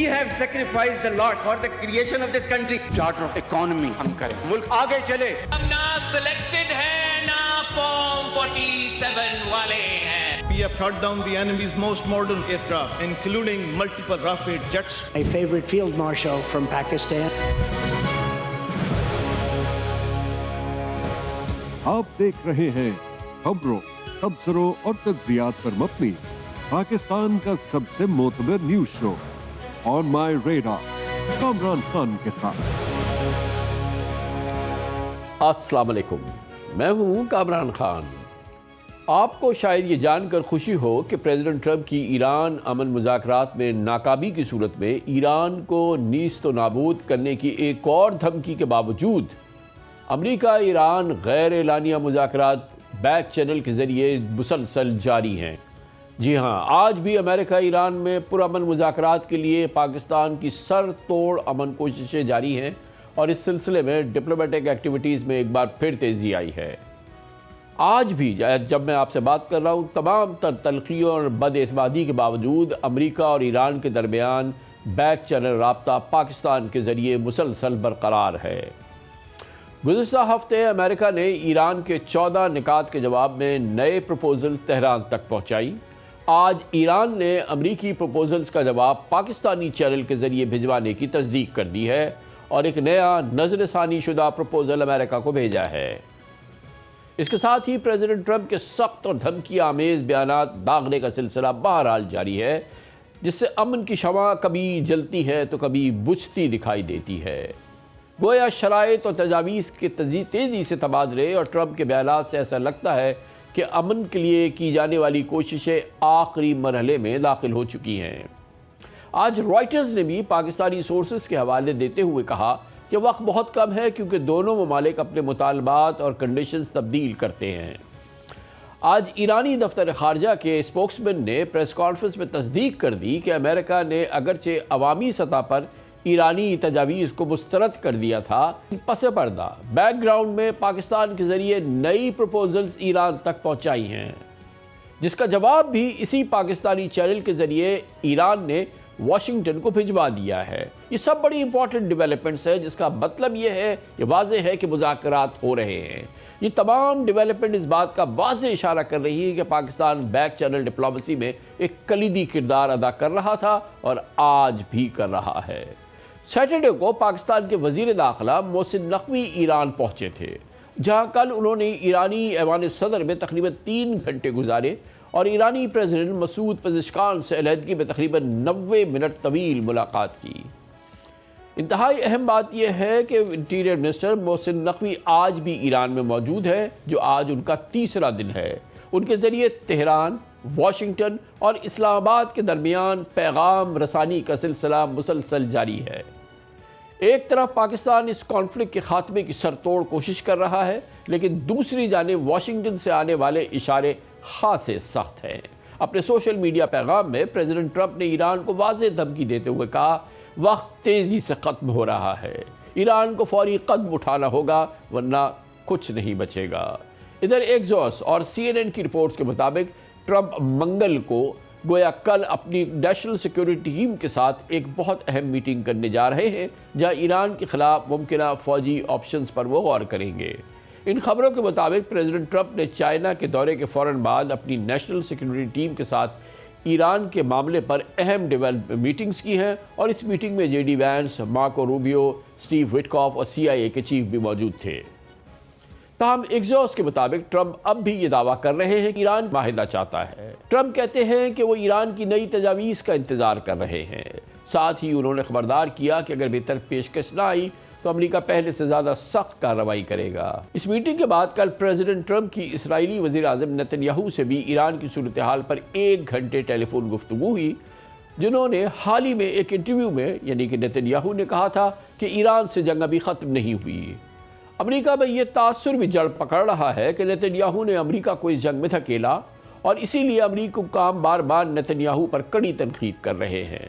have sacrificed a lot for the creation of this country. Charter of economy ہم کریں, ملک آگے چلے. ہم نہ سلیکٹڈ ہیں نہ فارم 47 والے ہیں. We have shot down the enemy's most modern aircraft, including multiple Rafale jets. A favorite field marshal from Pakistan. آپ دیکھ رہے ہیں خبروں، تبصروں اور تجزیات پر مبنی پاکستان کا سب سے معتبر نیوز شو آن مائی ریڈار کامران خان کے ساتھ. السلام علیکم، میں ہوں کامران خان. آپ کو شاید یہ جان کر خوشی ہو کہ پریزیڈنٹ ٹرمپ کی ایران امن مذاکرات میں ناکامی کی صورت میں ایران کو نیست و نابود کرنے کی ایک اور دھمکی کے باوجود امریکہ ایران غیر اعلانیہ مذاکرات بیک چینل کے ذریعے مسلسل جاری ہیں. جی ہاں، آج بھی امریکہ ایران میں پرامن مذاکرات کے لیے پاکستان کی سر توڑ امن کوششیں جاری ہیں اور اس سلسلے میں ڈپلومیٹک ایکٹیویٹیز میں ایک بار پھر تیزی آئی ہے. آج بھی جب میں آپ سے بات کر رہا ہوں، تمام تر تلخیوں اور بد اعتمادی کے باوجود امریکہ اور ایران کے درمیان بیک چینل رابطہ پاکستان کے ذریعے مسلسل برقرار ہے. گزشتہ ہفتے امریکہ نے ایران کے 14 نکات کے جواب میں نئے پروپوزل تہران تک پہنچائی. آج ایران نے امریکی پروپوزلز کا جواب پاکستانی چینل کے ذریعے بھجوانے کی تصدیق کر دی ہے اور ایک نیا نظر ثانی شدہ پروپوزل امریکہ کو بھیجا ہے. اس کے ساتھ ہی پریزیڈنٹ ٹرمپ کے سخت اور دھمکی آمیز بیانات داغنے کا سلسلہ بہرحال جاری ہے، جس سے امن کی شمع کبھی جلتی ہے تو کبھی بجھتی دکھائی دیتی ہے. گویا شرائط اور تجاویز کے تیزی سے تبادلے اور ٹرمپ کے بیانات سے ایسا لگتا ہے کہ امن کے لیے کی جانے والی کوششیں آخری مرحلے میں داخل ہو چکی ہیں. آج رائٹرز نے بھی پاکستانی سورسز کے حوالے دیتے ہوئے کہا کہ وقت بہت کم ہے کیونکہ دونوں ممالک اپنے مطالبات اور کنڈیشنز تبدیل کرتے ہیں. آج ایرانی دفتر خارجہ کے اسپوکسمین نے پریس کانفرنس میں تصدیق کر دی کہ امریکہ نے اگرچہ عوامی سطح پر ایرانی تجاویز کو مسترد کر دیا تھا، پس پردہ بیک گراؤنڈ میں پاکستان کے ذریعے نئی پروپوزلز ایران تک پہنچائی ہیں، جس کا جواب بھی اسی پاکستانی چینل کے ذریعے ایران نے واشنگٹن کو بھجوا دیا ہے. یہ سب بڑی امپورٹنٹ ڈیولپمنٹس ہے، جس کا مطلب یہ واضح ہے کہ مذاکرات ہو رہے ہیں. یہ تمام ڈیولپمنٹ اس بات کا واضح اشارہ کر رہی ہے کہ پاکستان بیک چینل ڈپلومیسی میں ایک کلیدی کردار ادا کر رہا تھا اور آج بھی کر رہا ہے. سیٹرڈے کو پاکستان کے وزیر داخلہ محسن نقوی ایران پہنچے تھے، جہاں کل انہوں نے ایرانی ایوان صدر میں تقریباً 3 گھنٹے گزارے اور ایرانی پریزیڈنٹ مسعود پزشکان سے علیحدگی میں تقریباً 90 منٹ طویل ملاقات کی. انتہائی اہم بات یہ ہے کہ انٹیریئر منسٹر محسن نقوی آج بھی ایران میں موجود ہے، جو آج ان کا تیسرا دن ہے. ان کے ذریعے تہران، واشنگٹن اور اسلام آباد کے درمیان پیغام رسانی کا سلسلہ مسلسل جاری ہے. ایک طرف پاکستان اس کانفلکٹ کے خاتمے کی سرتوڑ کوشش کر رہا ہے، لیکن دوسری جانب واشنگٹن سے آنے والے اشارے خاصے سخت ہیں. اپنے سوشل میڈیا پیغام میں پریزیڈنٹ ٹرمپ نے ایران کو واضح دھمکی دیتے ہوئے کہا، وقت تیزی سے ختم ہو رہا ہے، ایران کو فوری قدم اٹھانا ہوگا ورنہ کچھ نہیں بچے گا. ادھر ایکزوس اور CNN کی رپورٹس کے مطابق ٹرمپ منگل کو گویا کل اپنی نیشنل سیکیورٹی ٹیم کے ساتھ ایک بہت اہم میٹنگ کرنے جا رہے ہیں، جہاں ایران کے خلاف ممکنہ فوجی آپشنز پر وہ غور کریں گے. ان خبروں کے مطابق پریزیڈنٹ ٹرمپ نے چائنا کے دورے کے فوراً بعد اپنی نیشنل سیکیورٹی ٹیم کے ساتھ ایران کے معاملے پر اہم میٹنگز کی ہیں اور اس میٹنگ میں JD Vance, Marco Rubio, Steve Witkoff اور CIA کے چیف بھی موجود تھے. تاہم ایکزوس کے مطابق ٹرمپ اب بھی یہ دعویٰ کر رہے ہیں کہ ایران معاہدہ چاہتا ہے. ٹرمپ کہتے ہیں کہ وہ ایران کی نئی تجاویز کا انتظار کر رہے ہیں. ساتھ ہی انہوں نے خبردار کیا کہ اگر بہتر پیشکش نہ آئی تو امریکہ پہلے سے زیادہ سخت کارروائی کرے گا. اس میٹنگ کے بعد کل پریزیڈنٹ ٹرمپ کی اسرائیلی وزیر اعظم نیتن یاہو سے بھی ایران کی صورتحال پر 1 گھنٹے ٹیلی فون گفتگو ہوئی، جنہوں نے حال ہی میں ایک انٹرویو میں یعنی کہ نیتن یاہو نے کہا تھا کہ ایران سے جنگ ابھی ختم نہیں ہوئی. امریکہ میں یہ تاثر بھی جڑ پکڑ رہا ہے کہ نیتن یاہو نے امریکہ کو اس جنگ میں دھکیلا اور اسی لیے امریکی حکام بار بار نیتن یاہو پر کڑی تنقید کر رہے ہیں.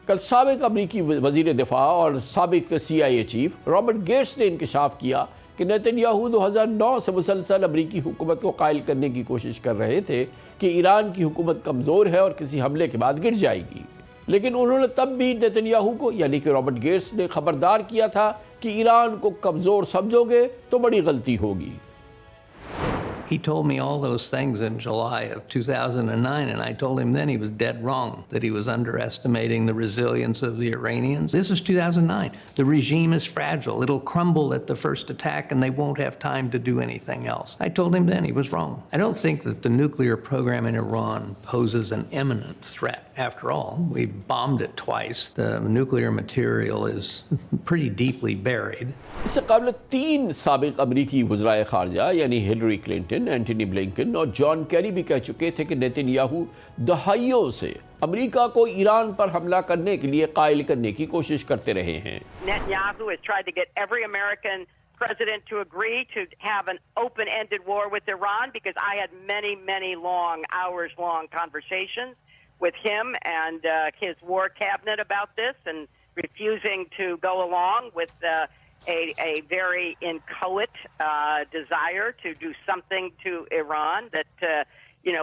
کل سابق امریکی وزیر دفاع اور سابق CIA چیف رابرٹ گیٹس نے انکشاف کیا کہ نیتن یاہو 2009 سے مسلسل امریکی حکومت کو قائل کرنے کی کوشش کر رہے تھے کہ ایران کی حکومت کمزور ہے اور کسی حملے کے بعد گر جائے گی. لیکن انہوں نے تب بھی نیتن یاہو کو یعنی کہ رابرٹ گیٹس نے خبردار کیا تھا کہ ایران کو کمزور سمجھو گے تو بڑی غلطی ہوگی۔ He told me all those things in July of 2009, and I told him then he was dead wrong, that he was underestimating the resilience of the Iranians. This is 2009. The regime is fragile. It'll crumble at the first attack, and they won't have time to do anything else. I told him then he was wrong. I don't think that the nuclear program in Iran poses an imminent threat. After all, we bombed it twice. The nuclear material is pretty deeply buried. اس سے قبل 3 سابق امریکی وزرائے خارجہ یعنی Hillary Clinton, Antony Blinken اور John Kerry بھی کہہ چکے تھے کہ نیتن یاہو دہائیوں سے امریکہ کو ایران پر حملہ کرنے کے لیے قائل کرنے کی کوشش کرتے رہے ہیں۔ Netanyahu has tried to get every American president to agree to have an open-ended war with Iran, because I had many long, hours-long conversations with him and his war cabinet about this, and refusing to go along with a very inchoate desire to do something to Iran that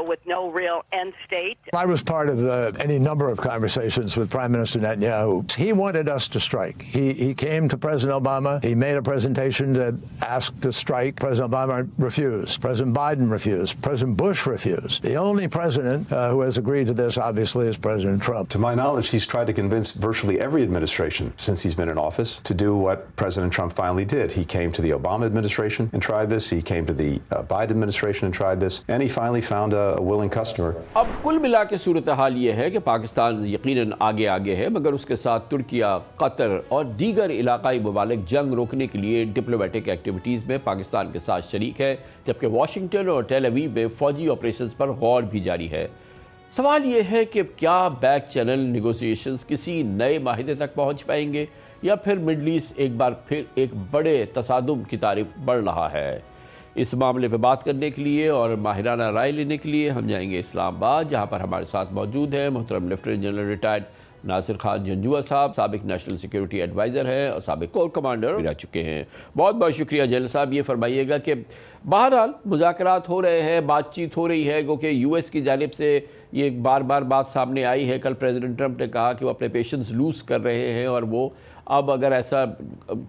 with no real end state. I was part of any number of conversations with Prime Minister Netanyahu. He wanted us to strike. He came to President Obama. He made a presentation that asked to strike. President Obama refused. President Biden refused. President Bush refused. The only president who has agreed to this, obviously, is President Trump. To my knowledge, he's tried to convince virtually every administration since he's been in office to do what President Trump finally did. He came to the Obama administration and tried this. He came to the Biden administration and tried this. And he finally found a willing customer. اب کل ملا کے صورتحال یہ ہے کہ پاکستان یقیناً آگے ہے، مگر اس کے ساتھ ترکیہ، قطر اور دیگر علاقائی ممالک جنگ روکنے کے لیے ڈپلومیٹک ایکٹیویٹیز میں پاکستان کے ساتھ شریک ہے، جبکہ واشنگٹن اور ٹیل اویو میں فوجی آپریشنز پر غور بھی جاری ہے۔ سوال یہ ہے کہ کیا بیک چینل نیگوسیشنز کسی نئے معاہدے تک پہنچ پائیں گے، یا پھر مڈل ایسٹ ایک بار پھر ایک بڑے تصادم کی طرف بڑھ رہا ہے؟ اس معاملے پہ بات کرنے کے لیے اور ماہرانہ رائے لینے کے لیے ہم جائیں گے اسلام آباد، جہاں پر ہمارے ساتھ موجود ہیں محترم lieutenant general retired Nasir Khan Janjua صاحب، سابق نیشنل سیکیورٹی ایڈوائزر ہیں اور سابق کور کمانڈر بھی رہ چکے ہیں۔ بہت بہت شکریہ جنرل صاحب۔ یہ فرمائیے گا کہ بہرحال مذاکرات ہو رہے ہیں، بات چیت ہو رہی ہے، کیونکہ یو ایس کی جانب سے یہ بار بات سامنے آئی ہے۔ کل پریزیڈنٹ ٹرمپ نے کہا کہ وہ اپنے پیشنس لوز کر رہے ہیں، اور وہ اب اگر ایسا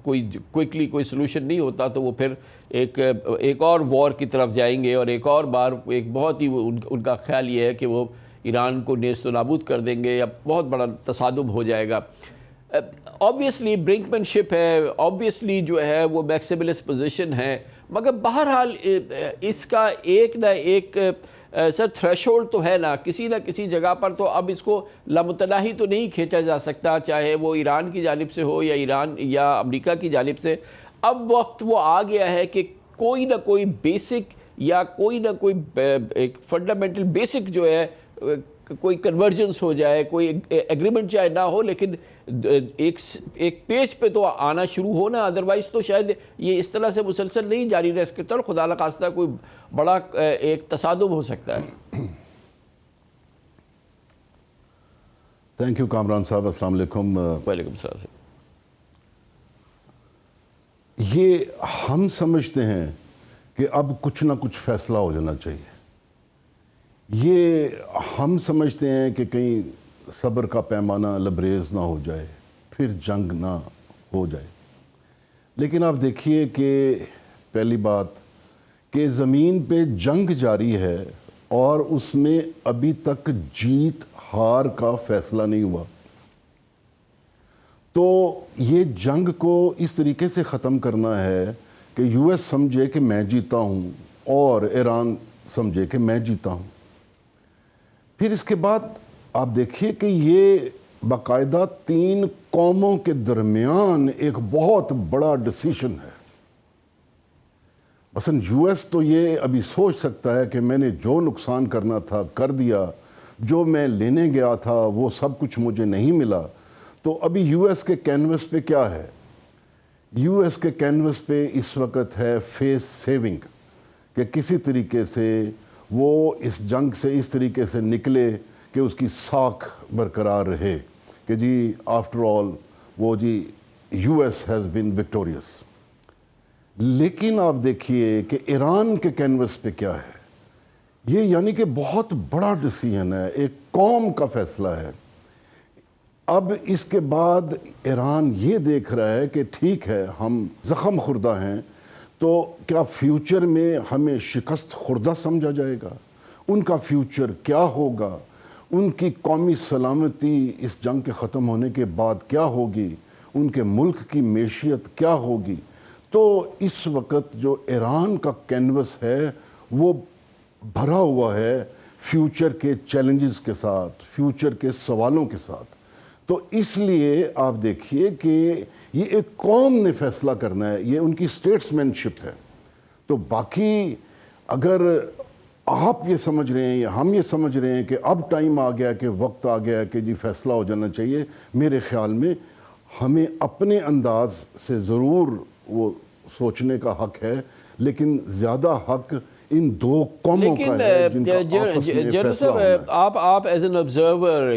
کوئکلی کوئی سلوشن نہیں ہوتا تو وہ پھر ایک اور وار کی طرف جائیں گے، اور ایک اور بار ایک بہت ہی ان کا خیال یہ ہے کہ وہ ایران کو نیست و نابود کر دیں گے، یا بہت بڑا تصادم ہو جائے گا۔ آبویسلی برنکمین شپ ہے، آبویسلی جو ہے وہ میکسیملس پوزیشن ہے، مگر بہرحال اس کا ایک نہ ایک سر تھریشولڈ تو ہے نا کسی جگہ پر، تو اب اس کو لامتناہی تو نہیں کھینچا جا سکتا، چاہے وہ ایران کی جانب سے ہو یا ایران یا امریکہ کی جانب سے۔ اب وقت وہ آ گیا ہے کہ کوئی نہ کوئی بیسک یا کوئی نہ کوئی ایک فنڈامنٹل بیسک جو ہے کوئی کنورجنس ہو جائے، کوئی ایگریمنٹ چاہے نہ ہو، لیکن ایک پیج پہ تو آنا شروع ہونا، ادروائز تو شاید یہ اس طرح سے مسلسل نہیں جاری رہ سکتا، اور خدا نخواستہ کوئی بڑا ایک تصادم ہو سکتا ہے۔ تھینک یو کامران صاحب، السلام علیکم۔ وعلیکم السلام۔ یہ ہم سمجھتے ہیں کہ اب کچھ نہ کچھ فیصلہ ہو جانا چاہیے، یہ ہم سمجھتے ہیں کہ کہیں صبر کا پیمانہ لبریز نہ ہو جائے، پھر جنگ نہ ہو جائے۔ لیکن آپ دیکھیے کہ پہلی بات کہ زمین پہ جنگ جاری ہے، اور اس میں ابھی تک جیت ہار کا فیصلہ نہیں ہوا، تو یہ جنگ کو اس طریقے سے ختم کرنا ہے کہ یو ایس سمجھے کہ میں جیتا ہوں اور ایران سمجھے کہ میں جیتا ہوں۔ پھر اس کے بعد آپ دیکھیے کہ یہ باقاعدہ 3 قوموں کے درمیان ایک بہت بڑا ڈیسیشن ہے۔ مثلا یو ایس تو یہ ابھی سوچ سکتا ہے کہ میں نے جو نقصان کرنا تھا کر دیا، جو میں لینے گیا تھا وہ سب کچھ مجھے نہیں ملا، تو ابھی یو ایس کے کینوس پہ کیا ہے؟ یو ایس کے کینوس پہ اس وقت ہے فیس سیونگ، کہ کسی طریقے سے وہ اس جنگ سے اس طریقے سے نکلے کہ اس کی ساکھ برقرار رہے، کہ جی آفٹر آل وہ جی U S has been victorious. لیکن آپ دیکھیے کہ ایران کے کینوس پہ کیا ہے، یہ یعنی کہ بہت بڑا ڈیسیژن ہے، ایک قوم کا فیصلہ ہے۔ اب اس کے بعد ایران یہ دیکھ رہا ہے کہ ٹھیک ہے ہم زخم خوردہ ہیں، تو کیا فیوچر میں ہمیں شکست خوردہ سمجھا جائے گا؟ ان کا فیوچر کیا ہوگا؟ ان کی قومی سلامتی اس جنگ کے ختم ہونے کے بعد کیا ہوگی؟ ان کے ملک کی معیشت کیا ہوگی؟ تو اس وقت جو ایران کا کینوس ہے وہ بھرا ہوا ہے فیوچر کے چیلنجز کے ساتھ، فیوچر کے سوالوں کے ساتھ۔ تو اس لیے آپ دیکھیے کہ یہ ایک قوم نے فیصلہ کرنا ہے، یہ ان کی اسٹیٹسمین شپ ہے۔ تو باقی اگر آپ یہ سمجھ رہے ہیں یا ہم یہ سمجھ رہے ہیں کہ اب ٹائم آ گیا کہ وقت آ گیا کہ جی فیصلہ ہو جانا چاہیے، میرے خیال میں ہمیں اپنے انداز سے ضرور وہ سوچنے کا حق ہے، لیکن زیادہ حق ان دو قوموں کا ہے جن کا آپس میں جنرل فیصلہ ہونا ہے۔ صاحب آپ ایز این آبزرور،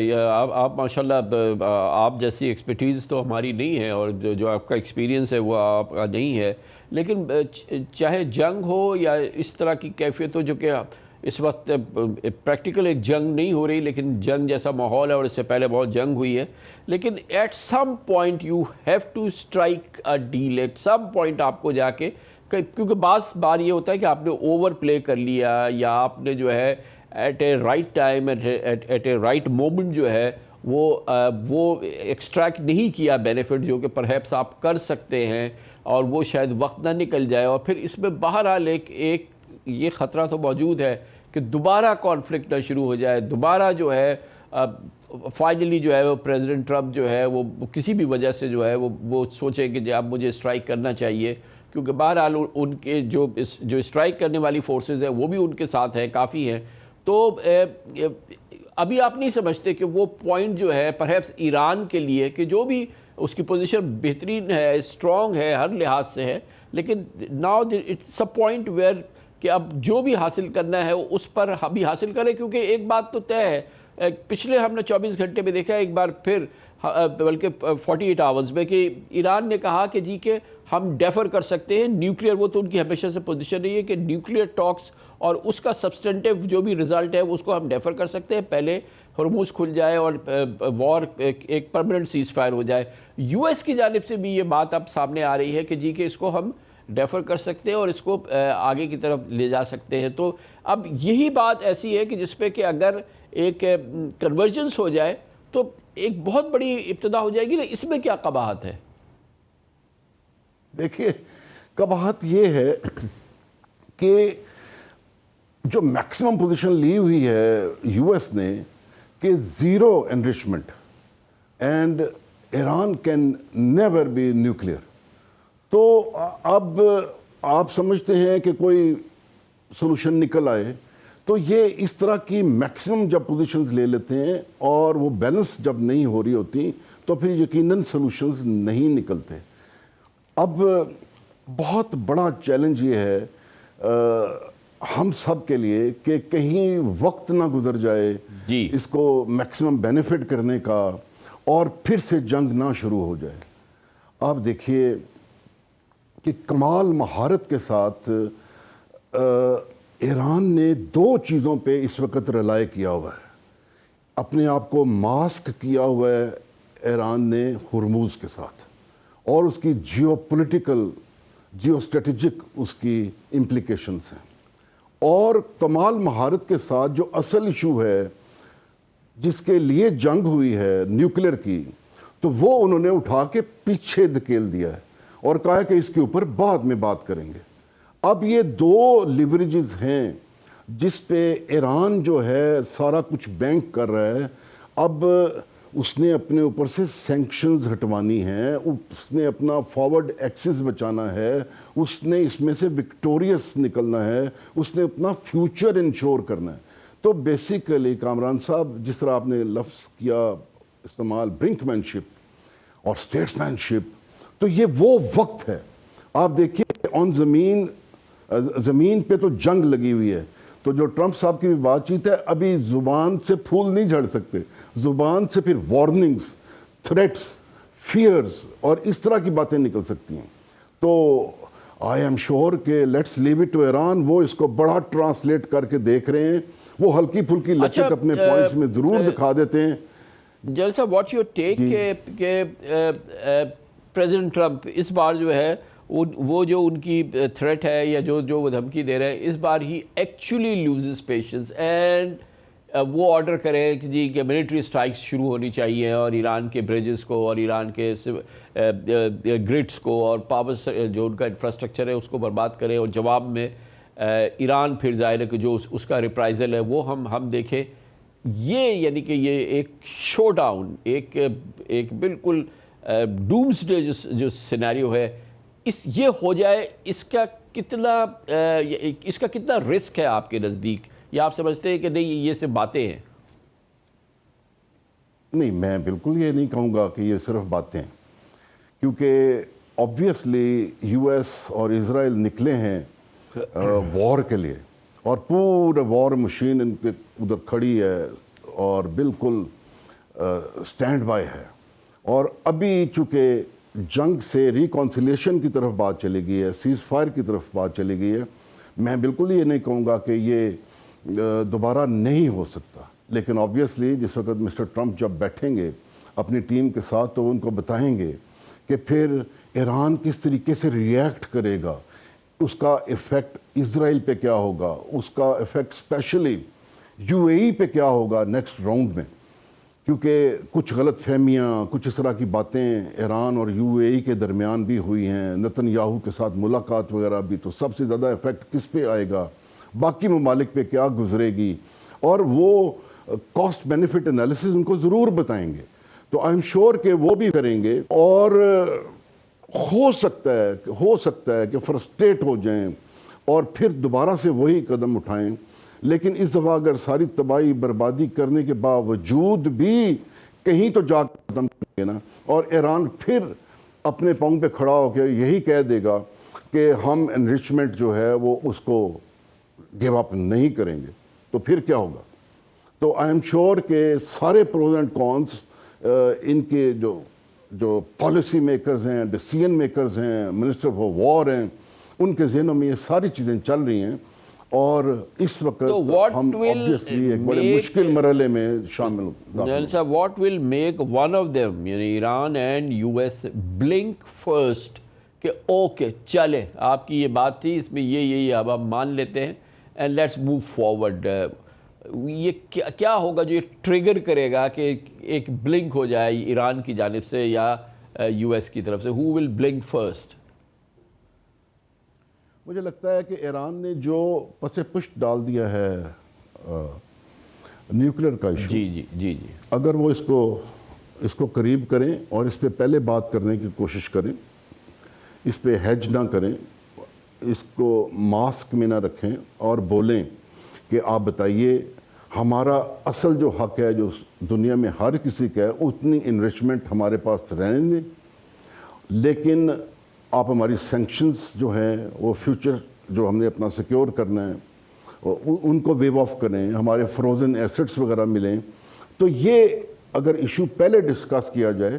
آپ ماشاءاللہ آپ جیسی ایکسپرٹیز تو ہماری نہیں ہے، اور جو آپ کا ایکسپیرینس ہے وہ آپ کا نہیں ہے، لیکن چاہے جنگ ہو یا اس طرح کی کیفیت ہو، جو کہ اس وقت پریکٹیکل ایک جنگ نہیں ہو رہی لیکن جنگ جیسا ماحول ہے، اور اس سے پہلے بہت جنگ ہوئی ہے، لیکن at some point you have to strike a deal, at some point آپ کو جا کے، کیونکہ بعض بار یہ ہوتا ہے کہ آپ نے اوور پلے کر لیا، یا آپ نے جو ہے at a right time at a right moment جو ہے وہ ایکسٹریکٹ نہیں کیا بینیفٹ جو کہ پرہیپس آپ کر سکتے ہیں، اور وہ شاید وقت نہ نکل جائے، اور پھر اس میں بہرحال ایک یہ خطرہ تو موجود ہے کہ دوبارہ کانفلکٹ نہ شروع ہو جائے، دوبارہ جو ہے فائنلی جو ہے وہ پریزیڈنٹ ٹرمپ جو ہے وہ کسی بھی وجہ سے جو ہے وہ سوچے کہ اب مجھے اسٹرائک کرنا چاہیے، کیونکہ بہرحال ان کے جو اسٹرائک کرنے والی فورسز ہیں وہ بھی ان کے ساتھ ہیں، کافی ہیں۔ تو ابھی آپ نہیں سمجھتے کہ وہ پوائنٹ جو ہے پرہیپس ایران کے لیے، کہ جو بھی اس کی پوزیشن بہترین ہے، اسٹرانگ ہے، ہر لحاظ سے ہے، لیکن now it's a point where کہ اب جو بھی حاصل کرنا ہے اس پر ابھی حاصل کریں، کیونکہ ایک بات تو طے ہے، پچھلے ہم نے 24 گھنٹے میں دیکھا ایک بار پھر، بلکہ 48 آورز میں، کہ ایران نے کہا کہ جی کہ ہم ڈیفر کر سکتے ہیں نیوکلیئر، وہ تو ان کی ہمیشہ سے پوزیشن رہی ہے کہ نیوکلیئر ٹاکس اور اس کا سبسٹنٹیو جو بھی رزلٹ ہے اس کو ہم ڈیفر کر سکتے ہیں، پہلے ہرموز کھل جائے اور وار ایک پرماننٹ سیز فائر ہو جائے۔ یو ایس کی جانب سے بھی یہ بات اب سامنے آ رہی ہے کہ جی کہ اس کو ہم ڈیفر کر سکتے ہیں اور اس کو آگے کی طرف لے جا سکتے ہیں۔ تو اب یہی بات ایسی ہے کہ جس پہ کہ اگر ایک کنورجنس ہو جائے تو ایک بہت بڑی ابتدا ہو جائے گی نا، اس میں کیا قباحت ہے؟ دیکھیے قباحت یہ ہے کہ جو میکسیمم پوزیشن لی ہوئی ہے یو ایس نے کہ zero enrichment and Iran can never be nuclear, تو اب آپ سمجھتے ہیں کہ کوئی سولوشن نکل آئے، تو یہ اس طرح کی میکسیمم جب پوزیشنز لے لیتے ہیں اور وہ بیلنس جب نہیں ہو رہی ہوتی تو پھر یقیناً سولوشنز نہیں نکلتے۔ اب بہت بڑا چیلنج یہ ہے ہم سب کے لیے کہ کہیں وقت نہ گزر جائے اس کو میکسیمم بینیفٹ کرنے کا اور پھر سے جنگ نہ شروع ہو جائے۔ آپ دیکھیے کہ کمال مہارت کے ساتھ ایران نے دو چیزوں پہ اس وقت ریلائی کیا ہوا ہے، اپنے آپ کو ماسک کیا ہوا ہے ایران نے ہرموز کے ساتھ، اور اس کی جیو پولیٹیکل جیو اسٹریٹجک اس کی امپلیکیشنز ہیں، اور کمال مہارت کے ساتھ جو اصل ایشو ہے جس کے لیے جنگ ہوئی ہے نیوکلیئر کی، تو وہ انہوں نے اٹھا کے پیچھے دھکیل دیا ہے اور کہا کہ اس کے اوپر بعد میں بات کریں گے۔ اب یہ دو لیوریجز ہیں جس پہ ایران جو ہے سارا کچھ بینک کر رہا ہے۔ اب اس نے اپنے اوپر سے سینکشنز ہٹوانی ہیں، اس نے اپنا فارورڈ ایکسس بچانا ہے، اس نے اس میں سے وکٹوریس نکلنا ہے، اس نے اپنا فیوچر انشور کرنا ہے۔ تو بیسیکلی کامران صاحب جس طرح آپ نے لفظ کیا استعمال برنکمین شپ اور اسٹیٹسمین شپ، تو یہ وہ وقت ہے۔ آپ دیکھیے آن زمین پہ تو جنگ لگی ہوئی ہے، تو جو ٹرمپ صاحب کی بھی بات چیت ہے، ابھی زبان سے پھول نہیں جھڑ سکتے، زبان سے پھر وارننگز، تھریٹس، فیئرز اور اس طرح کی باتیں نکل سکتی ہیں۔ تو آئی ایم شور کہ let's leave it to Iran, وہ اس کو بڑا ٹرانسلیٹ کر کے دیکھ رہے ہیں، وہ ہلکی پھلکی لچک اپنے پوائنٹس میں ضرور دکھا دیتے ہیں، جل صاحب واٹ یور ٹیک کہ پریزیڈنٹ ٹرمپ اس بار جو ہے وہ جو ان کی تھریٹ ہے یا جو وہ دھمکی دے رہے ہیں اس بار ہی ایکچولی لوزز پیشنس اینڈ وہ آرڈر کرے کہ جی کہ ملٹری اسٹرائکس شروع ہونی چاہیے اور ایران کے بریجز کو اور ایران کے گرڈس کو اور پاور جو ان کا انفراسٹرکچر ہے اس کو برباد کرے اور جواب میں ایران پھر ظاہر ہے کہ جو اس کا ریپرائزل ہے وہ ہم دیکھیں. یہ یعنی کہ یہ ایک شو ڈاؤن ایک بالکل ڈومس ڈے جو سینیریو ہے یہ ہو جائے, اس کا کتنا رسک ہے آپ کے نزدیک, یا آپ سمجھتے ہیں کہ نہیں یہ صرف باتیں ہیں؟ نہیں, میں بالکل یہ نہیں کہوں گا کہ یہ صرف باتیں ہیں, کیونکہ آبویسلی یو ایس اور اسرائیل نکلے ہیں وار کے لیے اور پورا وار مشین ان کے ادھر کھڑی ہے اور بالکل سٹینڈ بائی ہے. اور ابھی چونکہ جنگ سے ریکانسیلیشن کی طرف بات چلی گئی ہے, سیز فائر کی طرف بات چلی گئی ہے, میں بالکل یہ نہیں کہوں گا کہ یہ دوبارہ نہیں ہو سکتا. لیکن آبویسلی جس وقت مسٹر ٹرمپ جب بیٹھیں گے اپنی ٹیم کے ساتھ تو ان کو بتائیں گے کہ پھر ایران کس طریقے سے ریئیکٹ کرے گا, اس کا ایفیکٹ اسرائیل پہ کیا ہوگا, اس کا ایفیکٹ اسپیشلی یو اے ای پہ کیا ہوگا نیکسٹ راؤنڈ میں, کیونکہ کچھ غلط فہمیاں کچھ اس طرح کی باتیں ایران اور یو اے ای کے درمیان بھی ہوئی ہیں, نتن یاہو کے ساتھ ملاقات وغیرہ بھی. تو سب سے زیادہ ایفیکٹ کس پہ آئے گا, باقی ممالک پہ کیا گزرے گی, اور وہ کاسٹ بینیفٹ انالیسز ان کو ضرور بتائیں گے. تو آئی ایم شیور کہ وہ بھی کریں گے اور ہو سکتا ہے کہ فرسٹریٹ ہو جائیں اور پھر دوبارہ سے وہی قدم اٹھائیں. لیکن اس دفعہ اگر ساری تباہی بربادی کرنے کے باوجود بھی کہیں تو جا کے قدم کریں گے نا, اور ایران پھر اپنے پاؤں پہ کھڑا ہو کے یہی کہہ دے گا کہ ہم انریچمنٹ جو ہے وہ اس کو گیو اپ نہیں کریں گے, تو پھر کیا ہوگا. تو آئی ایم شیور کہ سارے پروز اینڈ کونس ان کے جو پالیسی میکرز ہیں, ڈیسیژن میکرز ہیں, منسٹر آف وار ہیں, ان کے ذہنوں میں یہ ساری چیزیں چل رہی ہیں. اور اس وقت ہم obviously ایک بڑے مشکل مرحلے میں شامل ہیں. What will make one of them, یعنی Iran and U S, blink first کہ اوکے چلے آپ کی یہ بات تھی, اس میں یہ اب ہم مان لیتے ہیں and let's move forward. یہ کیا ہوگا جو یہ ٹریگر کرے گا کہ ایک بلنک ہو جائے ایران کی جانب سے یا یو ایس کی طرف سے؟ who will blink first? مجھے لگتا ہے کہ ایران نے جو پس پشت ڈال دیا ہے نیوکلیر کا ایشو, جی اگر وہ اس کو قریب کریں اور اس پہ پہلے بات کرنے کی کوشش کریں, اس پہ ہیج نہ کریں, اس کو ماسک میں نہ رکھیں اور بولیں کہ آپ بتائیے ہمارا اصل جو حق ہے جو دنیا میں ہر کسی کا ہے اتنی انریچمنٹ ہمارے پاس رہنے دیں, لیکن آپ ہماری سینکشنز جو ہیں وہ فیوچر جو ہم نے اپنا سیکیور کرنا ہے ان کو ویو آف کریں, ہمارے فروزن ایسٹس وغیرہ ملیں. تو یہ اگر ایشو پہلے ڈسکس کیا جائے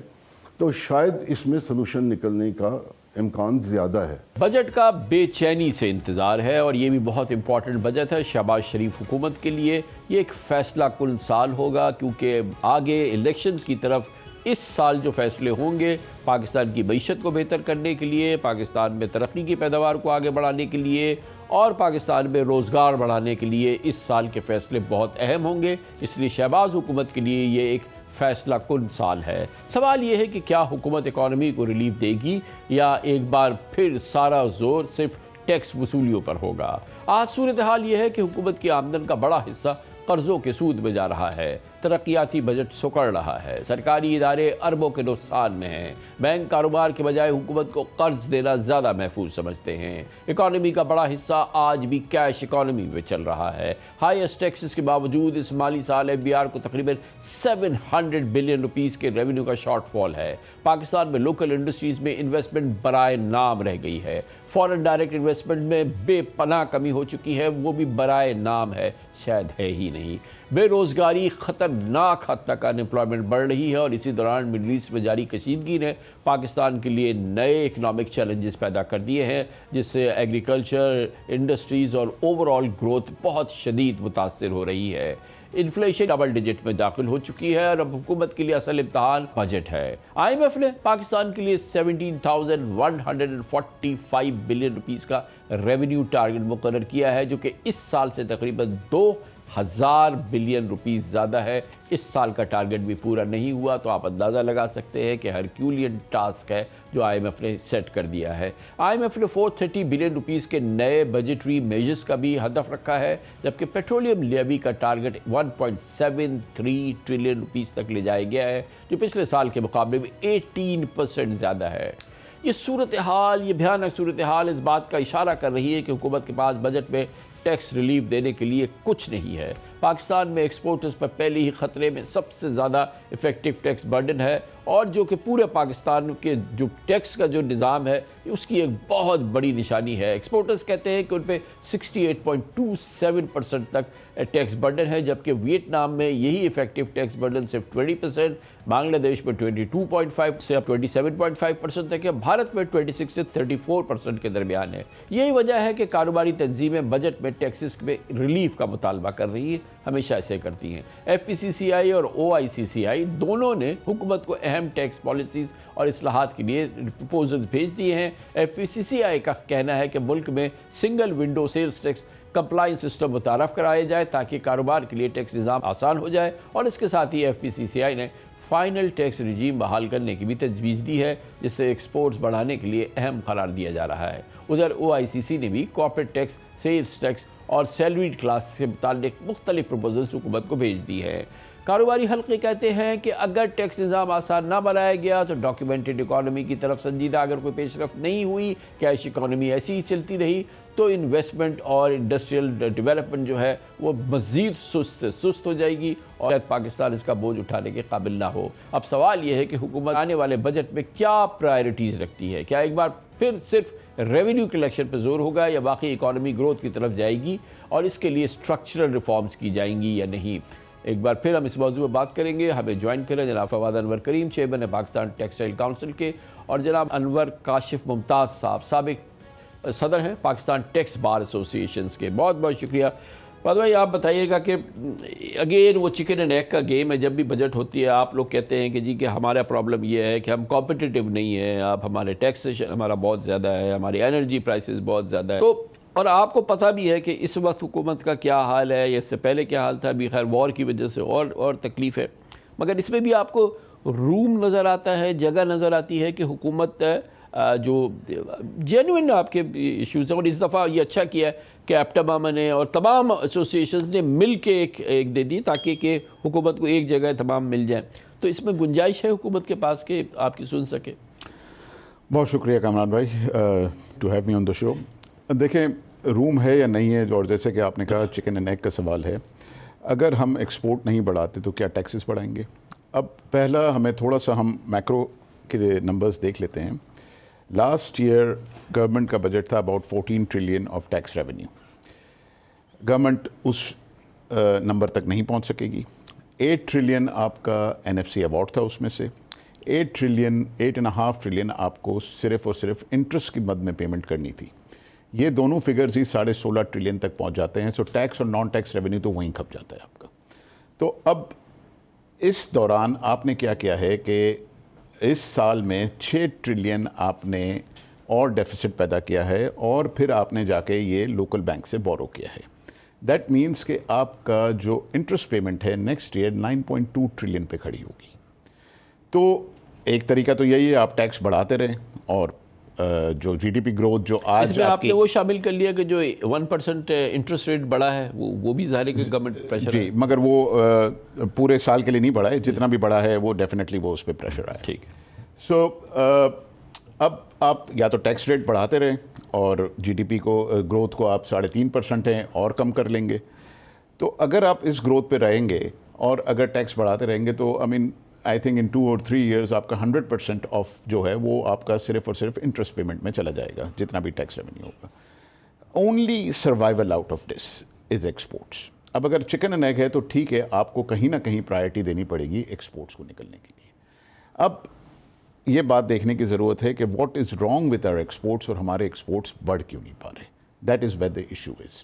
تو شاید اس میں سلوشن نکلنے کا امکان زیادہ ہے. بجٹ کا بے چینی سے انتظار ہے اور یہ بھی بہت امپورٹنٹ بجٹ ہے شہباز شریف حکومت کے لیے. یہ ایک فیصلہ کن سال ہوگا کیونکہ آگے الیکشنز کی طرف اس سال جو فیصلے ہوں گے پاکستان کی معیشت کو بہتر کرنے کے لیے, پاکستان میں ترقی کی پیداوار کو آگے بڑھانے کے لیے اور پاکستان میں روزگار بڑھانے کے لیے اس سال کے فیصلے بہت اہم ہوں گے. اس لیے شہباز حکومت کے لیے یہ ایک فیصلہ کن سال ہے. سوال یہ ہے کہ کیا حکومت اکانومی کو ریلیف دے گی یا ایک بار پھر سارا زور صرف ٹیکس وصولیوں پر ہوگا. آج صورتحال یہ ہے کہ حکومت کی آمدن کا بڑا حصہ قرضوں کے سود میں جا رہا ہے, ترقیاتی بجٹ سکڑ رہا ہے, سرکاری ادارے اربوں کے نقصان میں ہیں, بینک کاروبار کے بجائے حکومت کو قرض دینا زیادہ محفوظ سمجھتے ہیں, اکانومی کا بڑا حصہ آج بھی کیش اکانومی میں چل رہا ہے. ہائیسٹ ٹیکسز کے باوجود اس مالی سال ایف بی آر کو تقریباً 700 بلین روپیز کے ریونیو کا شارٹ فال ہے. پاکستان میں لوکل انڈسٹریز میں انویسٹمنٹ برائے نام رہ گئی ہے. فورن ڈائریکٹ انویسٹمنٹ میں بے پناہ کمی ہو چکی ہے, وہ بھی برائے نام ہے, شاید ہے ہی نہیں. بے روزگاری خطرناک حد تک ان امپلائمنٹ بڑھ رہی ہے اور اسی دوران مڈل ایسٹ میں جاری کشیدگی نے پاکستان کے لیے نئے اکنامک چیلنجز پیدا کر دیے ہیں جس سے ایگریکلچر, انڈسٹریز اور اوور آل گروتھ بہت شدید متاثر ہو رہی ہے. انفلیشن ڈبل ڈیجٹ میں داخل ہو چکی ہے اور اب حکومت کے لیے اصل امتحان بجٹ ہے۔ IMF نے پاکستان کے لیے 17,145 بلین روپیز کا ریونیو ٹارگٹ مقرر کیا ہے، جو کہ اس سال سے تقریباً 2,000 بلین روپیز زیادہ ہے۔ اس سال کا ٹارگٹ بھی پورا نہیں ہوا تو آپ اندازہ لگا سکتے ہیں کہ ہرکیولین ٹاسک ہے جو IMF نے سیٹ کر دیا ہے۔ IMF نے 430 بلین روپیز کے نئے بجٹری میجرز کا بھی ہدف رکھا ہے، جبکہ پیٹرولیم لیوی کا ٹارگٹ 1.73 ٹریلین روپیز تک لے جایا گیا ہے، جو پچھلے سال کے مقابلے میں 18% زیادہ ہے۔ یہ صورتحال، یہ بھیانک صورتحال اس بات کا اشارہ کر رہی ہے کہ حکومت کے پاس بجٹ میں ٹیکس ریلیف دینے کے لیے کچھ نہیں ہے۔ پاکستان میں ایکسپورٹرز پر پہلے ہی خطرے میں سب سے زیادہ افیکٹو ٹیکس برڈن ہے، اور جو کہ پورے پاکستان کے جو ٹیکس کا جو نظام ہے اس کی ایک بہت بڑی نشانی ہے۔ ایکسپورٹرز کہتے ہیں کہ ان پہ 68.27% تک ٹیکس برڈن ہے، جبکہ ویتنام میں یہی افیکٹو ٹیکس برڈن صرف 20%، بنگلہ دیش میں 22.5 سے 27.5% تک ہے، بھارت میں 26 سے 34% کے درمیان ہے۔ یہی وجہ ہے کہ کاروباری تنظیمیں بجٹ میں ٹیکسز میں ریلیف کا مطالبہ کر رہی ہیں، ہمیشہ ایسے کرتی ہیں۔ FPCCI اور OICCI دونوں نے حکومت کو اہم ٹیکس پالیسیز اور اصلاحات کے لیے پروپوزلز بھیج دیے ہیں۔ FPCCI کا کہنا ہے کہ ملک میں single window sales tax compliance system متعارف کرایا جائے تاکہ کاروبار کے لیے ٹیکس نظام آسان ہو جائے، اور اس کے ساتھ ہی FPCCI نے فائنل ٹیکس رجیم بحال کرنے کی بھی تجویز دی ہے، جس سے ایکسپورٹس بڑھانے کے لیے اہم قرار دیا جا رہا ہے۔ ادھر OICC نے بھی کارپوریٹ ٹیکس، سیلز ٹیکس اور سیلریڈ کلاس سے متعلق مختلف پروپوزلز حکومت کو بھیج دی ہے۔ کاروباری حلقے کہتے ہیں کہ اگر ٹیکس نظام آسان نہ بنایا گیا تو ڈاکیومنٹڈ اکانومی کی طرف سنجیدہ اگر کوئی پیش رفت نہیں ہوئی، کیش اکانومی ایسی ہی چلتی رہی، تو انویسٹمنٹ اور انڈسٹریل ڈیولپمنٹ جو ہے وہ مزید سست سے سست ہو جائے گی اور پاکستان اس کا بوجھ اٹھانے کے قابل نہ ہو۔ اب سوال یہ ہے کہ حکومت آنے والے بجٹ میں کیا پرائرٹیز رکھتی ہے؟ کیا ایک بار پھر صرف ریونیو کلیکشن پہ زور ہوگا یا باقی اکانومی گروتھ کی طرف جائے گی، اور اس کے لیے اسٹرکچرل ریفارمز کی جائیں گی یا نہیں؟ ایک بار پھر ہم اس موضوع میں بات کریں گے۔ ہمیں جوائن کریں جناب فواد انور کریم، چیئرمین پاکستان ٹیکسٹائل کونسل کے، اور جناب انور کاشف ممتاز صاحب، سابق صدر ہیں پاکستان ٹیکس بار ایسوسی ایشنز کے۔ بہت بہت شکریہ۔ فواد بھائی، آپ بتائیے گا کہ اگین وہ چکن اینڈ ایگ کا گیم ہے، جب بھی بجٹ ہوتی ہے آپ لوگ کہتے ہیں کہ جی کہ ہمارا پرابلم یہ ہے کہ ہم کمپٹیٹیو نہیں ہیں، آپ ہمارے ٹیکسیشن ہمارا بہت زیادہ ہے، ہماری انرجی پرائسز بہت زیادہ ہے، تو اور آپ کو پتہ بھی ہے کہ اس وقت حکومت کا کیا حال ہے، یا اس سے پہلے کیا حال تھا، ابھی خیر وار کی وجہ سے اور تکلیف ہے، مگر اس میں بھی آپ کو روم نظر آتا ہے، جگہ نظر آتی ہے کہ حکومت جو جینوئن آپ کے ایشوز ہیں، اور اس دفعہ یہ اچھا کیا ہے کہ ایپٹا نے اور تمام ایسوسیشنز نے مل کے ایک دے دی تاکہ کہ حکومت کو ایک جگہ تمام مل جائیں، تو اس میں گنجائش ہے حکومت کے پاس کہ آپ کی سن سکے؟ بہت شکریہ کامران بھائی ٹو ہیو می آن دا شو۔ دیکھیں روم ہے یا نہیں ہے، اور جیسے کہ آپ نے کہا چکن اینڈ ایگ کا سوال ہے، اگر ہم ایکسپورٹ نہیں بڑھاتے تو کیا ٹیکسز بڑھائیں گے؟ اب پہلا ہمیں تھوڑا سا ہم میکرو کے نمبرز دیکھ لیتے ہیں۔ لاسٹ ایئر گورنمنٹ کا بجٹ تھا about 14 trillion of tax revenue. Government اس نمبر تک نہیں پہنچ سکے گی۔ 8 ٹریلین آپ کا NFC ایوارڈ تھا، اس میں سے 8.5 ٹریلین آپ کو صرف اور صرف انٹرسٹ کی مد میں پیمنٹ کرنی تھی۔ یہ دونوں فگرز ہی 16.5 ٹریلین تک پہنچ جاتے ہیں، سو ٹیکس اور نان ٹیکس ریونیو تو وہیں کھپ جاتا ہے آپ کا۔ تو اب اس دوران آپ نے کیا کیا ہے کہ اس سال میں 6 ٹریلین آپ نے اور ڈیفیسٹ پیدا کیا ہے، اور پھر آپ نے جا کے یہ لوکل بینک سے بورو کیا ہے۔ دیٹ مینس کہ آپ کا جو انٹرسٹ پیمنٹ ہے نیکسٹ ایئر 9.2 ٹریلین پہ کھڑی ہوگی۔ تو ایک طریقہ تو یہی ہے آپ ٹیکس بڑھاتے رہیں، اور جو جی ڈی پی گروتھ جو آج اس میں آپ نے وہ شامل کر لیا کہ جو 1% انٹرسٹ ریٹ بڑھا ہے وہ بھی ظاہر ہے کہ گورنمنٹ پریشر ہے، جی، مگر وہ پورے سال کے لیے نہیں بڑھا ہے، جتنا بھی بڑھا ہے وہ ڈیفینیٹلی وہ اس پہ پریشر آیا۔ ٹھیک، سو اب آپ یا تو ٹیکس ریٹ بڑھاتے رہیں اور جی ڈی پی کو گروتھ کو آپ 3.5% ہیں اور کم کر لیں گے۔ تو اگر آپ اس گروتھ پہ رہیں گے اور اگر ٹیکس بڑھاتے رہیں گے تو I think in 2 or 3 years آپ کا 100% آف جو ہے وہ آپ کا صرف اور صرف انٹرسٹ پیمنٹ میں چلا جائے گا، جتنا بھی ٹیکس ریونیو ہوگا۔ Only survival out of this is exports. اب اگر چکن اینڈ ایگ ہے تو ٹھیک ہے، آپ کو کہیں نہ کہیں پرائرٹی دینی پڑے گی ایکسپورٹس کو نکلنے کے لیے۔ اب یہ بات دیکھنے کی ضرورت ہے کہ what is wrong with our exports, اور ہمارے ایکسپورٹس بڑھ کیوں نہیں پا رہے۔ That is where the issue is.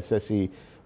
SSE,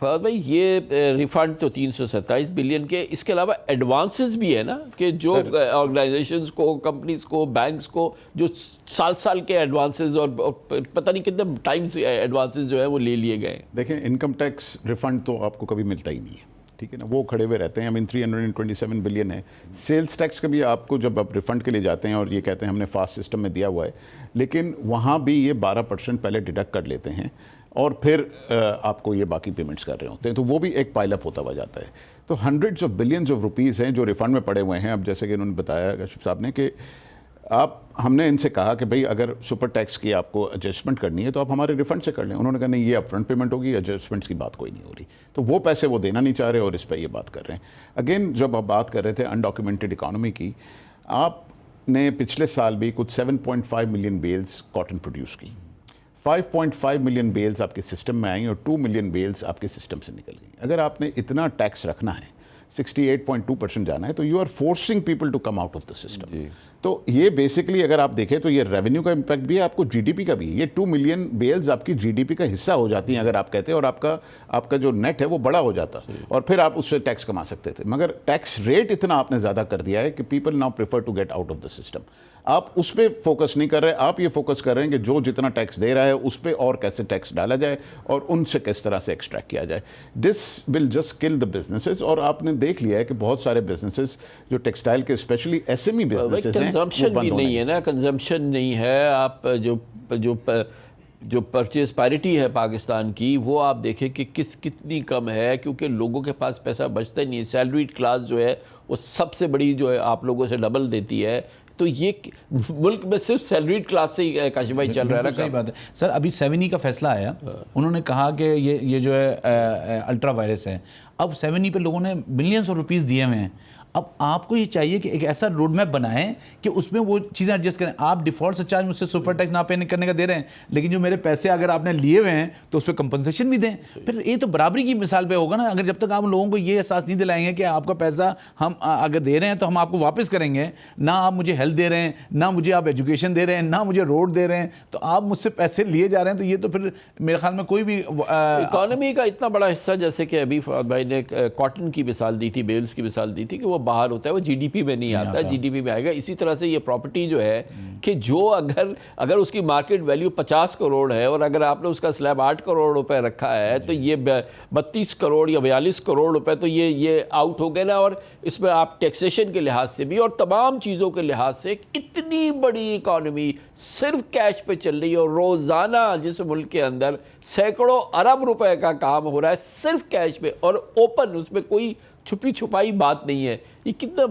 Fahad بھائی یہ ریفنڈ تو 327 بلین کے، اس کے علاوہ ایڈوانسز بھی ہے نا کہ جو آرگنائزیشنز کو، کمپنیز کو، بینکس کو جو سال کے ایڈوانسز اور پتہ نہیں کتنے ٹائمز ایڈوانسز جو ہے وہ لے لیے گئے. دیکھیں انکم ٹیکس ریفنڈ تو آپ کو کبھی ملتا ہی نہیں ہے، ٹھیک ہے نا، وہ کھڑے ہوئے رہتے ہیں. 327 بلین ہے. سیلز ٹیکس کا بھی آپ کو جب آپ ریفنڈ کے لیے جاتے ہیں اور یہ کہتے ہیں ہم نے فاسٹ سسٹم میں دیا ہوا ہے، لیکن وہاں بھی یہ 12% پہلے ڈیڈکٹ کر لیتے ہیں اور پھر آپ کو یہ باقی پیمنٹس کر رہے ہوتے ہیں، تو وہ بھی ایک پائل اپ ہوتا ہوا جاتا ہے. تو hundreds of billions of rupees ہیں جو ریفنڈ میں پڑے ہوئے ہیں. اب جیسے کہ انہوں نے بتایا کاشف صاحب نے کہ ہم نے ان سے کہا کہ بھئی اگر سپر ٹیکس کی آپ کو ایڈجسٹمنٹ کرنی ہے تو آپ ہمارے ریفنڈ سے کر لیں. انہوں نے کہا نہیں، یہ اپ فرنٹ پیمنٹ ہوگی، ایڈجسٹمنٹس کی بات کوئی نہیں ہو رہی. تو وہ پیسے وہ دینا نہیں چاہ رہے اور اس پہ یہ بات کر رہے ہیں. اگین جب آپ بات کر رہے تھے انڈاکیومنٹڈ اکانومی کی، آپ نے پچھلے سال بھی کچھ 7.5 ملین بیلز کاٹن پروڈیوس کی. 5.5 ملین بیلز آپ کے سسٹم میں آئیں اور 2 ملین بیلز آپ کے سسٹم سے نکل گئیں. اگر آپ نے اتنا ٹیکس رکھنا ہے، 68.2% جانا ہے، تو you are forcing people to come out of the system. تو یہ بیسکلی اگر آپ دیکھیں تو یہ ریونیو کا امپیکٹ بھی ہے، آپ کو جی ڈی پی کا بھی ہے. یہ 2 ملین بیلز آپ کی جی ڈی پی کا حصہ ہو جاتی ہیں اگر آپ کہتے ہیں، اور آپ کا جو نیٹ ہے وہ بڑا ہو جاتا اور پھر آپ اس سے ٹیکس کما سکتے تھے. مگر ٹیکس ریٹ اتنا آپ نے زیادہ کر دیا ہے کہ people now prefer to get out of the system. آپ اس پہ فوکس نہیں کر رہے، آپ یہ فوکس کر رہے ہیں کہ جو جتنا ٹیکس دے رہا ہے اس پہ اور کیسے ٹیکس ڈالا جائے اور ان سے کس طرح سے ایکسٹریکٹ کیا جائے. دس ول جسٹ کل دا بزنسز. اور آپ نے دیکھ لیا ہے کہ بہت سارے بزنسز جو ٹیکسٹائل کے especially S M E businesses ہیں، کنزمپشن بھی نہیں ہے نا، کنزمپشن نہیں ہے. آپ جو پرچیز پیرٹی ہے پاکستان کی، وہ آپ دیکھیں کہ کتنی کم ہے، کیونکہ لوگوں کے پاس پیسہ بچتا ہی نہیں ہے. سیلریڈ کلاس جو ہے وہ سب سے بڑی جو ہے آپ لوگوں سے ڈبل دیتی ہے. تو یہ ملک میں صرف سیلریڈ کلاس سے ہی کاشف بھائی چل رہا ہے نا. صحیح بات ہے سر. ابھی 7E کا فیصلہ آیا، انہوں نے کہا کہ یہ جو ہے الٹرا وائرس ہے. اب 7E پہ لوگوں نے ملینز آف روپیز دیے ہوئے ہیں. اب آپ کو یہ چاہیے کہ ایک ایسا روڈ میپ بنائیں کہ اس میں وہ چیزیں ایڈجسٹ کریں. آپ ڈیفالٹ سے چارج مجھ سے سپر ٹیکس نہ پے کرنے کا دے رہے ہیں، لیکن جو میرے پیسے اگر آپ نے لیے ہوئے ہیں تو اس پہ کمپنسیشن بھی دیں. پھر یہ تو برابری کی مثال پہ ہوگا نا. اگر جب تک آپ لوگوں کو یہ احساس نہیں دلائیں گے کہ آپ کا پیسہ ہم اگر دے رہے ہیں تو ہم آپ کو واپس کریں گے، نہ آپ مجھے ہیلتھ دے رہے ہیں، نہ مجھے آپ ایجوکیشن دے رہے ہیں، نہ مجھے روڈ دے رہے ہیں، تو آپ مجھ سے پیسے لیے جا رہے ہیں، تو یہ تو پھر میرے خیال میں کوئی بھی اکانومی کا اتنا بڑا حصہ، جیسے کہ ابھی فواد بھائی نے کاٹن کی مثال دی تھی، بیلز کی مثال دی تھی کہ وہ باہر ہوتا ہے، وہ جی ڈی پی میں نہیں آتا، جی ڈی پی میں آئے گا. اسی طرح سے یہ پراپرٹی جو ہے کہ جو اگر اس کی مارکیٹ ویلیو 50 کروڑ ہے اور اگر آپ نے اس کا سلیب 8 کروڑ روپے رکھا ہے تو یہ 32 کروڑ یا 42 کروڑ روپے تو یہ آؤٹ ہو گئے نا. اور اس میں آپ ٹیکسیشن کے لحاظ سے بھی اور تمام چیزوں کے لحاظ سے اتنی بڑی اکانومی صرف کیش پہ چل رہی ہے، اور روزانہ جس ملک کے اندر سینکڑوں ارب روپے کا کام ہو رہا ہے صرف کیش پہ اور اوپن، اس میں کوئی چھپی چھپائی بات نہیں ہے. یہ کتنا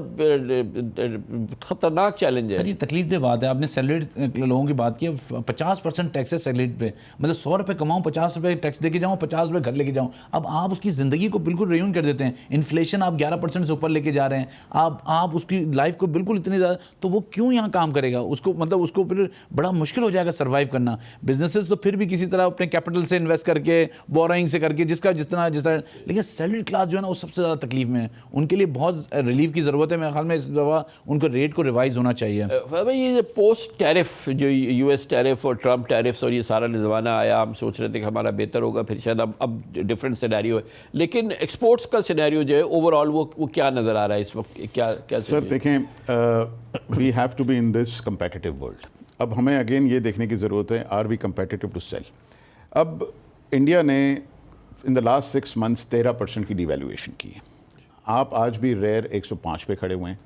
خطرناک چیلنج ہے. سر یہ تکلیف دہ بات ہے. آپ نے سیلریڈ لوگوں کی بات کی، 50% ٹیکس ہے سیلریڈ پہ. مطلب 100 روپے کماؤں، 50 روپے ٹیکس دے کے جاؤں، 50 روپے گھر لے کے جاؤں. اب آپ اس کی زندگی کو بالکل ریون کر دیتے ہیں. انفلیشن آپ 11% سے اوپر لے کے جا رہے ہیں. آپ اس کی لائف کو بالکل اتنی زیادہ، تو وہ کیوں یہاں کام کرے گا؟ اس کو پھر بڑا مشکل ہو جائے گا سروائیو کرنا. بزنسز تو پھر بھی کسی طرح اپنے کیپٹل سے انویسٹ کر کے، بورائنگ سے کر کے، جس طرح، لیکن سیلریڈ کلاس جو ہے نا وہ سب سے زیادہ تکلیف میں ہے. ان کے لیے بہت ریلیف کی ضرورت ہے. میرے خیال میں اس دفعہ ان کو ریٹ کو ریوائز ہونا چاہیے. بھائی یہ پوسٹ ٹیرف جو یو ایس ٹیرف اور ٹرمپ ٹیرفس اور یہ سارا زمانہ آیا، ہم سوچ رہے تھے کہ ہمارا بہتر ہوگا، پھر شاید اب ڈفرینٹ سینیریو ہے. لیکن ایکسپورٹس کا سینیریو جو ہے اوور آل وہ کیا نظر آ رہا ہے اس وقت؟ کیا سر دیکھیں، we have to be in this competitive world. اب ہمیں اگین یہ دیکھنے کی ضرورت ہے، are we competitive to sell. اب انڈیا نے ان دا لاسٹ 6 months 13% کی ڈی ویلیویشن کی ہے. آپ آج بھی ریئر 105 پہ کھڑے ہوئے ہیں.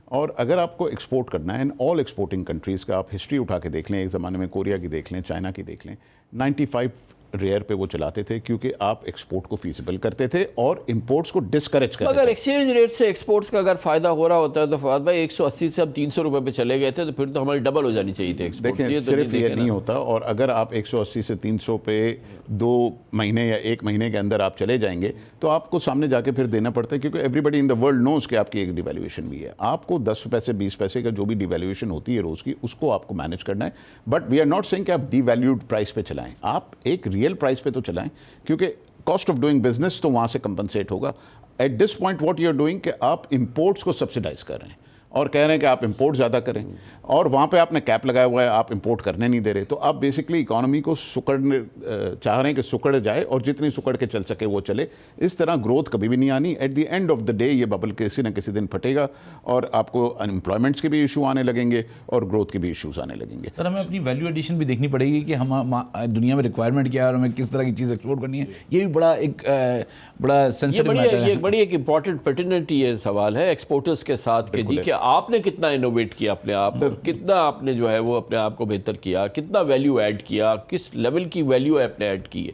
اور اگر آپ کو ایکسپورٹ کرنا ہے، آل ایکسپورٹنگ کنٹریز کا آپ ہسٹری اٹھا کے دیکھ لیں، ایک زمانے میں کوریا کی دیکھ لیں، چائنا کی دیکھ لیں، 95 ریئر پہ وہ چلاتے تھے کیونکہ آپ ایکسپورٹ کو فیزیبل کرتے تھے اور امپورٹس کو ڈسکریج کرتے تھے. اگر ایکسچینج ریٹ سے ایکسپورٹس کا اگر فائدہ ہو رہا ہوتا ہے تو فواد بھائی 180 سے اب 300 روپے پہ چلے گئے تھے، تو پھر تو ہماری ڈبل ہو جانی چاہیے تھی ایکسپورٹ. دیکھیں صرف یہ نہیں ہوتا. اور اگر آپ 180 سے 300 پہ 2 مہینے یا 1 مہینے کے اندر آپ چلے جائیں گے تو آپ کو سامنے جا کے پھر دینا پڑتا ہے، کیونکہ every body in the world نوز کہ آپ کی ایک ڈی ویلیویشن بھی ہے. آپ کو 10 پیسے 20 پیسے کا جو بھی ڈی ویلیویشن ہوتی ہے روز کی، اس کو آپ کو مینیج کرنا ہے. But we are not seeing کہ آپ ڈی ویلیوڈ پرائس پہ چلائیں، آپ ایک ریئل پرائس پہ تو چلائیں، کیونکہ کاسٹ آف ڈوئنگ بزنس تو وہاں سے کمپنسیٹ ہوگا. At this point what you are doing کہ آپ امپورٹس کو سبسیڈائز کر رہے ہیں اور کہہ رہے ہیں کہ آپ امپورٹ زیادہ کریں, اور وہاں پہ آپ نے کیپ لگایا ہوا ہے, آپ امپورٹ کرنے نہیں دے رہے. تو آپ بیسکلی اکانومی کو سکڑنے چاہ رہے ہیں کہ سکڑ جائے اور جتنی سکڑ کے چل سکے وہ چلے. اس طرح گروتھ کبھی بھی نہیں آنی. At the end of the day یہ ببل کسی نہ کسی دن پھٹے گا اور آپ کو انمپلائمنٹس کے بھی ایشو آنے لگیں گے اور گروتھ کے بھی ایشوز آنے لگیں گے. سر ہمیں اپنی ویلیو ایڈیشن بھی دیکھنی پڑے گی کہ ہم دنیا میں ریکوائرمنٹ کیا ہے اور ہمیں کس طرح کی چیز ایکسپورٹ کرنی ہے. یہ بھی بڑا سینسٹیو میٹر ہے. یہ بڑی ایک امپورٹنٹ پرٹیننٹ یہ سوال ہے ایکسپورٹرز کے ساتھ کہ جی کہ آپ نے کتنا انوویٹ کیا اپنے آپ, کتنا آپ نے جو ہے وہ اپنے آپ کو بہتر کیا, کتنا ویلیو ایڈ کیا, کس لیول کی ویلیو آپ نے ایڈ کی ہے.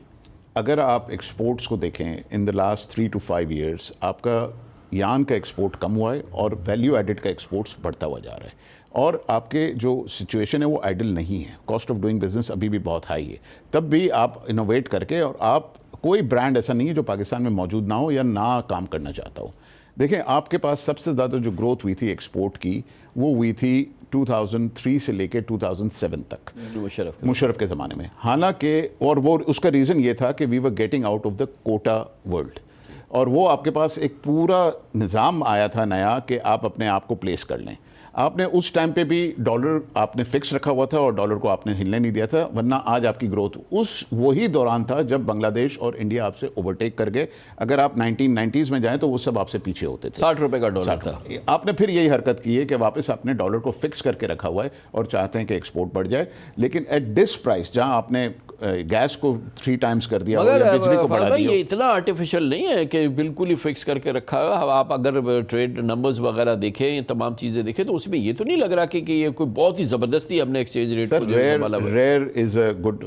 اگر آپ ایکسپورٹس کو دیکھیں ان دا لاسٹ 3 to 5 years آپ کا یان کا ایکسپورٹ کم ہوا ہے اور ویلیو ایڈڈ کا ایکسپورٹس بڑھتا ہوا جا رہا ہے, اور آپ کے جو سچویشن ہے وہ آئیڈل نہیں ہے. کاسٹ آف ڈوئنگ بزنس ابھی بھی بہت ہائی ہے. تب بھی آپ انوویٹ کر کے, اور آپ کوئی برانڈ ایسا نہیں ہے جو پاکستان میں موجود نہ ہو یا نہ کام کرنا چاہتا ہو. دیکھیں آپ کے پاس سب سے زیادہ جو گروتھ ہوئی تھی ایکسپورٹ کی وہ ہوئی تھی 2003 سے لے کے 2007 تک مشرف کے زمانے میں. حالانکہ اور وہ اس کا ریزن یہ تھا کہ we were getting out of the quota world, اور وہ آپ کے پاس ایک پورا نظام آیا تھا نیا کہ آپ اپنے آپ کو پلیس کر لیں. آپ نے اس ٹائم پہ بھی ڈالر آپ نے فکس رکھا ہوا تھا اور ڈالر کو آپ نے ہلنے نہیں دیا تھا, ورنہ آج آپ کی گروتھ وہی دوران تھا جب بنگلہ دیش اور انڈیا آپ سے اوورٹیک کر گئے. اگر آپ 1990s میں جائیں تو وہ سب آپ سے پیچھے ہوتے تھے. 60 روپے کا ڈالر تھا. آپ نے پھر یہی حرکت کی ہے کہ واپس آپ نے ڈالر کو فکس کر کے رکھا ہوا ہے اور چاہتے ہیں کہ ایکسپورٹ بڑھ جائے, لیکن ایٹ دس پرائس جہاں آپ نے گیس کو 3 times کر دیا اور بجلی کو بڑھا دیا. یہ اتنا آرٹیفیشل نہیں ہے کہ بالکل ہی فکس کر کے رکھا ہوا. آپ اگر ٹریڈ نمبرز وغیرہ دیکھیں, یہ تمام چیزیں دیکھیں تو اس میں یہ تو نہیں لگ رہا کہ یہ کوئی بہت ہی زبردستی ہم نے ایکسچینج ریٹ کو ریئر از اے گڈ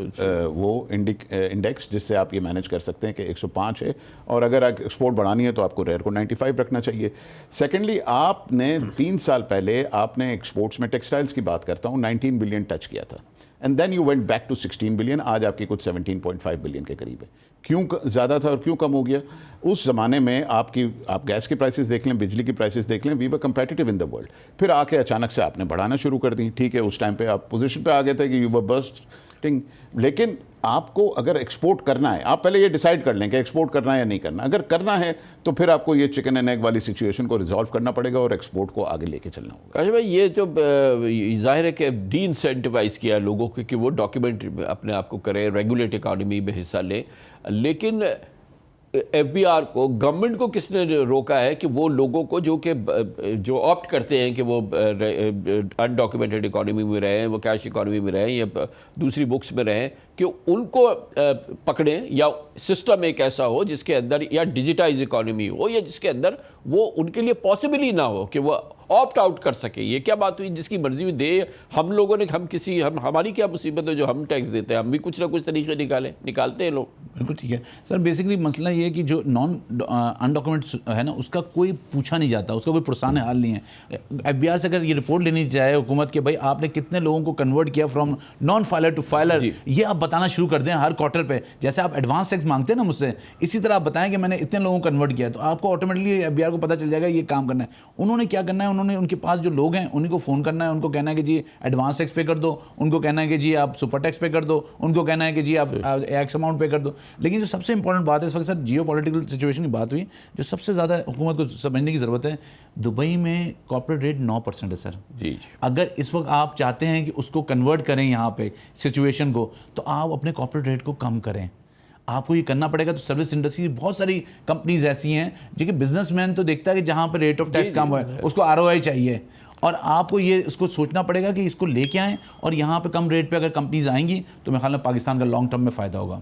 وہ انڈیکس جس سے آپ یہ مینیج کر سکتے ہیں کہ 105 ہے, اور اگر ایکسپورٹ بڑھانی ہے تو آپ کو ریئر کو 95 رکھنا چاہیے. سیکنڈلی آپ نے 3 سال پہلے آپ نے ایکسپورٹس میں ٹیکسٹائلز کی بات کرتا ہوں 19 بلین ٹچ کیا تھا, and then you went back to 16 billion. آج آپ کی کچھ 17.5 بلین کے قریب ہے. کیوں زیادہ تھا اور کیوں کم ہو گیا؟ اس زمانے میں آپ گیس کی پرائسز دیکھ لیں, بجلی کی پرائسز دیکھ لیں, وی ور کمپیٹیٹیو ان دا ورلڈ. پھر آ کے اچانک سے آپ نے بڑھانا شروع کر دی. ٹھیک ہے, اس ٹائم پہ آپ پوزیشن پہ آ گئے تھے کہ یو ور برسٹنگ, لیکن آپ کو اگر ایکسپورٹ کرنا ہے آپ پہلے یہ ڈیسائیڈ کر لیں کہ ایکسپورٹ کرنا ہے یا نہیں کرنا. اگر کرنا ہے تو پھر آپ کو یہ چکن اینڈ ایگ والی سچویشن کو ریزالو کرنا پڑے گا اور ایکسپورٹ کو آگے لے کے چلنا ہوگا. کاشف بھائی, یہ جو ظاہر ہے کہ ڈی انسینٹیوائز کیا لوگوں کو کہ وہ ڈاکیومنٹ اپنے آپ کو کریں, ریگولیٹ اکانومی میں حصہ لیں, لیکن ایف بی آر کو گورنمنٹ کو کس نے روکا ہے کہ وہ لوگوں کو جو آپٹ کرتے ہیں کہ وہ انڈاکیومنٹڈ اکانومی میں رہیں, وہ کیش اکانومی میں رہیں یا دوسری بکس میں رہیں, کہ ان کو پکڑیں, یا سسٹم ایک ایسا ہو جس کے اندر یا ڈیجیٹائز اکانومی ہو یا جس کے اندر وہ ان کے لیے پاسبل ہی نہ ہو کہ وہ آپٹ آؤٹ کر سکے. یہ کیا بات ہوئی جس کی مرضی ہوئی دے ہم لوگوں نے, ہماری کیا مصیبت ہے جو ہم ٹیکس دیتے ہیں, ہم بھی کچھ نہ کچھ طریقے نکالتے ہیں لوگ. بالکل ٹھیک ہے سر. بیسکلی مسئلہ یہ ہے کہ جو انڈاکومنٹس ہے نا اس کا کوئی پوچھا نہیں جاتا, اس کا کوئی پرسان حال نہیں ہے. ایف بی آر سے اگر یہ رپورٹ لینی چاہے حکومت کہ بھائی آپ نے کتنے لوگوں کو کنورٹ کیا from non filer to filer, یہ آپ بتانا شروع کر دیں ہر کوارٹر پہ. جیسے آپ ایڈوانس ٹیکس مانگتے ہیں نا مجھ سے, اسی طرح آپ بتائیں کہ میں نے اتنے لوگوں کو کنورٹ کیا, تو آپ کو آٹومیٹکلی ایف بی آر کو پتہ چل جائے گا یہ کام کرنا ہے. انہوں نے کیا کرنا ہے, انہوں نے ان کے پاس جو لوگ ہیں انہیں کو فون کرنا ہے, ان کو کہنا ہے کہ جی ایڈوانس ٹیکس پے کر دو, ان کو کہنا ہے کہ جی آپ سپر ٹیکس پے کر دو, ان کو کہنا ہے کہ جی آپ ایکس اماؤنٹ پے کر دو. لیکن جو سب سے امپورٹنٹ بات ہے اس وقت سر, جیو پولیٹیکل سچویشن کی بات ہوئی, جو سب سے زیادہ حکومت کو سمجھنے کی ضرورت ہے, دبئی میں کارپوریٹ ریٹ 9% ہے سر. جی اگر اس وقت آپ چاہتے ہیں کہ اس کو کنورٹ کریں یہاں پہ سچویشن کو, تو آپ اپنے کارپوریٹ ریٹ کو کم کریں. آپ کو یہ کرنا پڑے گا. تو سروس انڈسٹری بہت ساری کمپنیز ایسی ہیں جو کہ بزنس مین تو دیکھتا ہے کہ جہاں پہ ریٹ آف ٹیکس کم ہوا ہے اس کو ROI چاہیے, اور آپ کو یہ اس کو سوچنا پڑے گا کہ اس کو لے کے آئیں, اور یہاں پہ کم ریٹ پہ اگر کمپنیز آئیں گی تو میرے خیال میں پاکستان کا لانگ ٹرم میں فائدہ ہوگا.